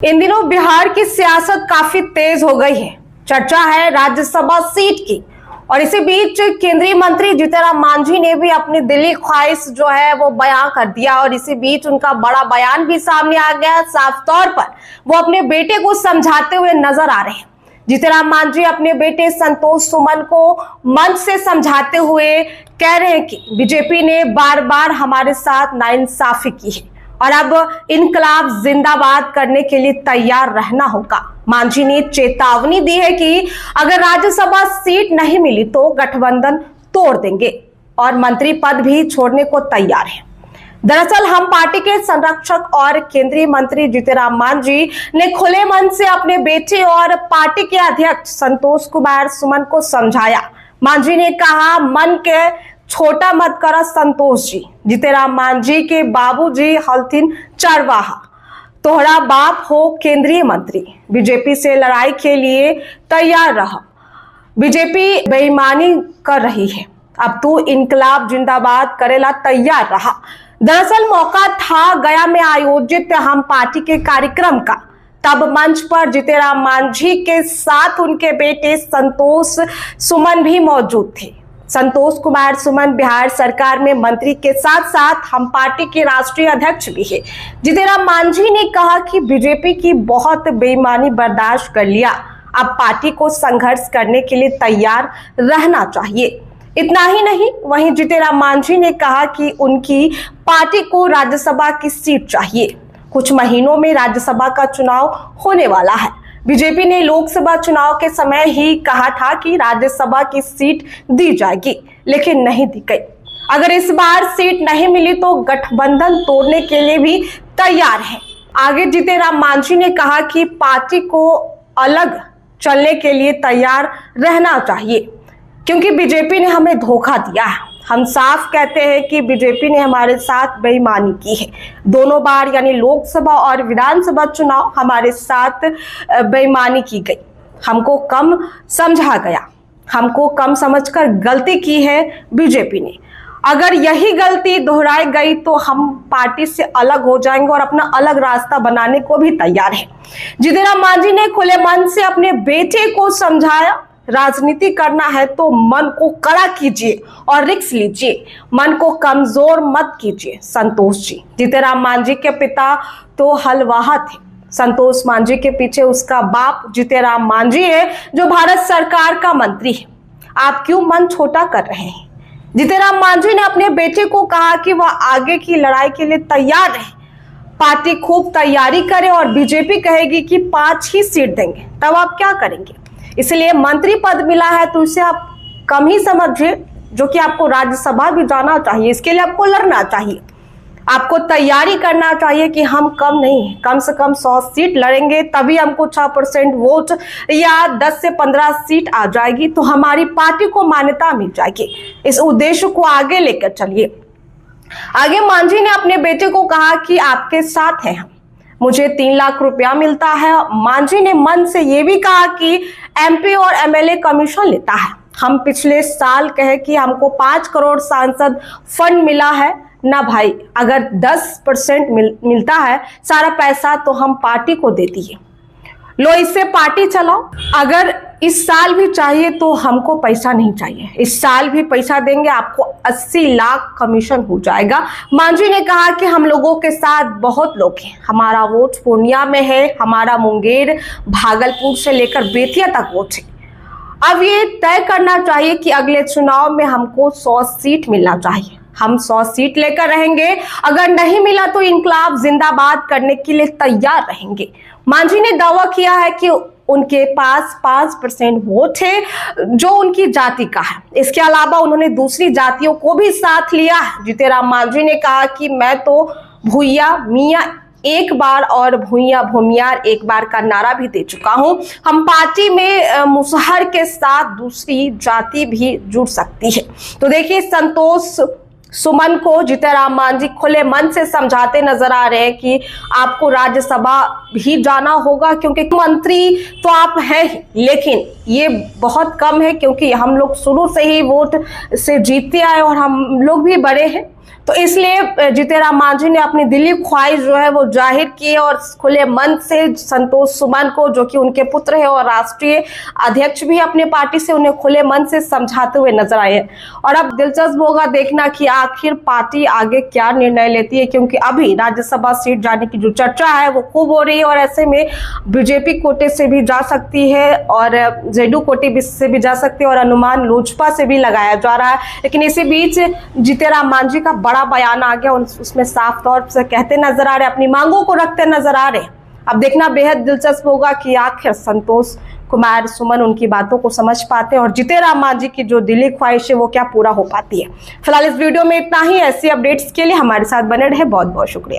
इन दिनों बिहार की सियासत काफी तेज हो गई है। चर्चा है राज्यसभा सीट की और इसी बीच केंद्रीय मंत्री जीतनराम मांझी ने भी अपनी दिली ख्वाहिश जो है वो बयां कर दिया और इसी बीच उनका बड़ा बयान भी सामने आ गया। साफ तौर पर वो अपने बेटे को समझाते हुए नजर आ रहे हैं। जीतनराम मांझी अपने बेटे संतोष सुमन को मंच से समझाते हुए कह रहे हैं कि बीजेपी ने बार बार हमारे साथ नाइंसाफी की है और अब इनकलाब जिंदाबाद करने के लिए तैयार रहना होगा। मांझी ने चेतावनी दी है कि अगर राज्यसभा सीट नहीं मिली तो गठबंधन तोड़ देंगे और मंत्री पद भी छोड़ने को तैयार है। दरअसल हम पार्टी के संरक्षक और केंद्रीय मंत्री जीतनराम मांझी ने खुले मन से अपने बेटे और पार्टी के अध्यक्ष संतोष कुमार सुमन को समझाया। मांझी ने कहा, मन के छोटा मत करा संतोष जी। जीतनराम मांझी के बाबूजी हलथिन चरवाहा, तोहरा बाप हो केंद्रीय मंत्री। बीजेपी से लड़ाई के लिए तैयार रहा। बीजेपी बेईमानी कर रही है, अब तू इनकलाब जिंदाबाद करेला तैयार रहा। दरअसल मौका था गया में आयोजित हम पार्टी के कार्यक्रम का। तब मंच पर जीतनराम मांझी के साथ उनके बेटे संतोष सुमन भी मौजूद थे। संतोष कुमार सुमन बिहार सरकार में मंत्री के साथ साथ हम पार्टी के राष्ट्रीय अध्यक्ष भी है। जीतनराम मांझी ने कहा कि बीजेपी की बहुत बेईमानी बर्दाश्त कर लिया, अब पार्टी को संघर्ष करने के लिए तैयार रहना चाहिए। इतना ही नहीं, वहीं जीतनराम मांझी ने कहा कि उनकी पार्टी को राज्यसभा की सीट चाहिए। कुछ महीनों में राज्यसभा का चुनाव होने वाला है। बीजेपी ने लोकसभा चुनाव के समय ही कहा था कि राज्यसभा की सीट दी जाएगी, लेकिन नहीं दी गई। अगर इस बार सीट नहीं मिली तो गठबंधन तोड़ने के लिए भी तैयार है। आगे जीतनराम मांझी ने कहा कि पार्टी को अलग चलने के लिए तैयार रहना चाहिए, क्योंकि बीजेपी ने हमें धोखा दिया है। हम साफ कहते हैं कि बीजेपी ने हमारे साथ बेईमानी की है। दोनों बार यानी लोकसभा और विधानसभा चुनाव हमारे साथ बेईमानी की गई। हमको कम समझा गया, हमको कम समझकर गलती की है बीजेपी ने। अगर यही गलती दोहराई गई तो हम पार्टी से अलग हो जाएंगे और अपना अलग रास्ता बनाने को भी तैयार है। जीतनराम मांझी ने खुले मन से अपने बेटे को समझाया, राजनीति करना है तो मन को कड़ा कीजिए और रिस्क लीजिए, मन को कमजोर मत कीजिए संतोष जी। जीतनराम मांझी के पिता तो हलवाहा थे। संतोष मांझी के पीछे उसका बाप जीतनराम मांझी है, जो भारत सरकार का मंत्री है। आप क्यों मन छोटा कर रहे हैं? जीतनराम मांझी ने अपने बेटे को कहा कि वह आगे की लड़ाई के लिए तैयार रहे, पार्टी खूब तैयारी करे और बीजेपी कहेगी कि 5 ही सीट देंगे, तब आप क्या करेंगे? इसलिए मंत्री पद मिला है तो इसे आप कम ही समझिए, जो कि आपको राज्यसभा भी जाना चाहिए। इसके लिए आपको लड़ना चाहिए, आपको तैयारी करना चाहिए कि हम कम नहीं, कम से कम 100 सीट लड़ेंगे, तभी हमको 6% वोट या 10 से 15 सीट आ जाएगी तो हमारी पार्टी को मान्यता मिल जाएगी। इस उद्देश्य को आगे लेकर चलिए। आगे मांझी ने अपने बेटे को कहा कि आपके साथ हैं हम, मुझे 3 लाख रुपया मिलता है। मांझी ने मन से ये भी कहा कि एमपी और एमएलए कमीशन लेता है। हम पिछले साल कहे कि हमको 5 करोड़ सांसद फंड मिला है ना भाई, अगर 10% मिलता है सारा पैसा तो हम पार्टी को दे दिए, लो इससे पार्टी चलाओ। अगर इस साल भी चाहिए तो हमको पैसा नहीं चाहिए, इस साल भी पैसा देंगे, आपको 80 लाख कमीशन हो जाएगा। मांझी ने कहा कि हम लोगों के साथ बहुत लोग हैं, हमारा वोट पूर्णिया में है, हमारा मुंगेर भागलपुर से लेकर बेतिया तक वोट है। अब ये तय करना चाहिए कि अगले चुनाव में हमको 100 सीट मिलना चाहिए। हम 100 सीट लेकर रहेंगे, अगर नहीं मिला तो इनकलाब जिंदाबाद करने के लिए तैयार रहेंगे। मांझी ने दावा किया है कि उनके पास 5% वोट है जो उनकी जाति का है। इसके अलावा उन्होंने दूसरी जातियों को भी साथ लिया है। जीतनराम मांझी ने कहा कि मैं तो भूया मियाँ एक बार और भूया भूमियार एक बार का नारा भी दे चुका हूं। हम पार्टी में मुसहर के साथ दूसरी जाति भी जुड़ सकती है। तो देखिए, संतोष सुमन को जीतनराम मांझी खुले मन से समझाते नजर आ रहे हैं कि आपको राज्यसभा भी जाना होगा, क्योंकि मंत्री तो आप हैं ही, लेकिन ये बहुत कम है क्योंकि हम लोग शुरू से ही वोट से जीतते आए और हम लोग भी बड़े हैं। तो इसलिए जीतेराम मांझी ने अपनी दिली ख्वाहिश जो है वो जाहिर की और खुले मन से संतोष सुमन को, जो कि उनके पुत्र है और राष्ट्रीय अध्यक्ष भी अपने पार्टी से, उन्हें खुले मन से समझाते हुए नजर आए हैं। और अब दिलचस्प होगा देखना कि आखिर पार्टी आगे क्या निर्णय लेती है, क्योंकि अभी राज्यसभा सीट जाने की जो चर्चा है वो खूब हो रही है और ऐसे में बीजेपी कोटे से भी जा सकती है और जेडीयू कोटे से भी जा सकती है और अनुमान लोजपा से भी लगाया जा रहा है। लेकिन इसी बीच जीतेराम मांझी का बड़ा बयान आ गया, उसमें साफ तौर से कहते नजर आ रहे, अपनी मांगों को रखते नजर आ रहे। अब देखना बेहद दिलचस्प होगा कि आखिर संतोष कुमार सुमन उनकी बातों को समझ पाते हैं और जीतेराम मांझी की जो दिली ख्वाहिश है वो क्या पूरा हो पाती है। फिलहाल इस वीडियो में इतना ही। ऐसी अपडेट्स के लिए हमारे साथ बने रहे। बहुत बहुत शुक्रिया।